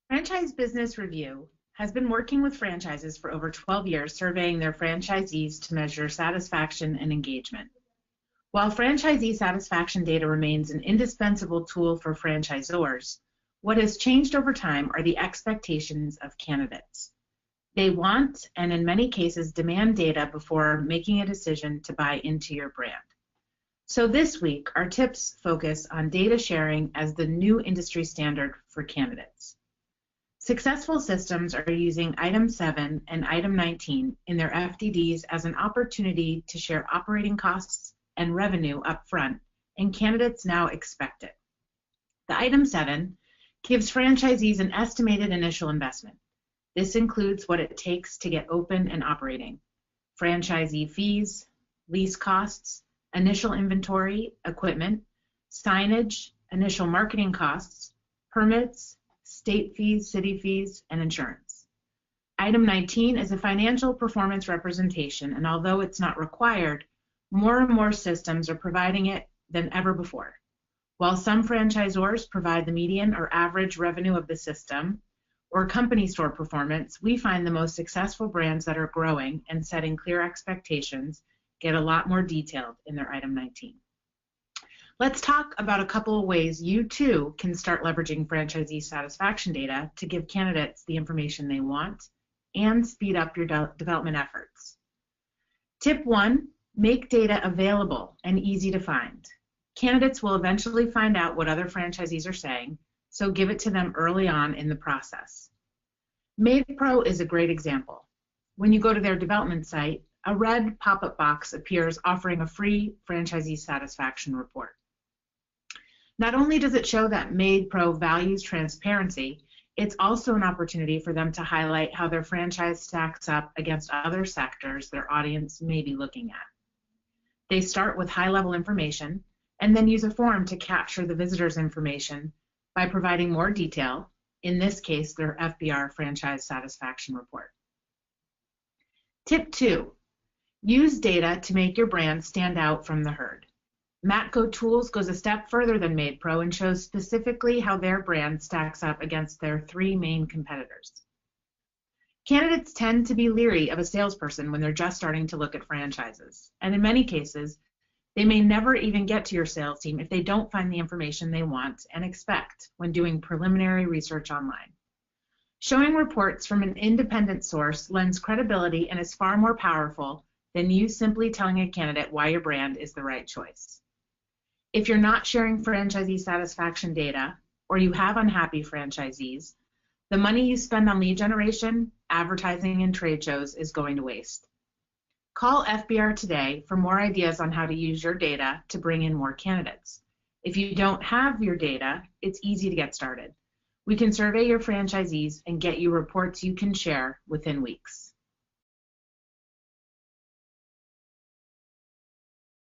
Franchise Business Review has been working with franchises for over 12 years, surveying their franchisees to measure satisfaction and engagement. While franchisee satisfaction data remains an indispensable tool for franchisors, what has changed over time are the expectations of candidates. They want, and in many cases demand, data before making a decision to buy into your brand. So this week, our tips focus on data sharing as the new industry standard for candidates. Successful systems are using Item 7 and Item 19 in their FDDs as an opportunity to share operating costs and revenue up front, and candidates now expect it. The Item 7 gives franchisees an estimated initial investment. This includes what it takes to get open and operating: franchisee fees, lease costs, initial inventory, equipment, signage, initial marketing costs, permits, state fees, city fees, and insurance. Item 19 is a financial performance representation, and although it's not required, more and more systems are providing it than ever before. While some franchisors provide the median or average revenue of the system or company store performance, we find the most successful brands that are growing and setting clear expectations get a lot more detailed in their Item 19. Let's talk about a couple of ways you too can start leveraging franchisee satisfaction data to give candidates the information they want and speed up your development efforts. Tip 1, make data available and easy to find. Candidates will eventually find out what other franchisees are saying, so give it to them early on in the process. MadePro is a great example. When you go to their development site, a red pop-up box appears offering a free franchisee satisfaction report. Not only does it show that MadePro values transparency, it's also an opportunity for them to highlight how their franchise stacks up against other sectors their audience may be looking at. They start with high-level information and then use a form to capture the visitor's information by providing more detail, in this case, their FBR franchise satisfaction report. Tip 2, use data to make your brand stand out from the herd. Matco Tools goes a step further than MadePro and shows specifically how their brand stacks up against their 3 main competitors. Candidates tend to be leery of a salesperson when they're just starting to look at franchises, and in many cases, they may never even get to your sales team if they don't find the information they want and expect when doing preliminary research online. Showing reports from an independent source lends credibility and is far more powerful than you simply telling a candidate why your brand is the right choice. If you're not sharing franchisee satisfaction data, or you have unhappy franchisees, the money you spend on lead generation, advertising, and trade shows is going to waste. Call FBR today for more ideas on how to use your data to bring in more candidates. If you don't have your data, it's easy to get started. We can survey your franchisees and get you reports you can share within weeks.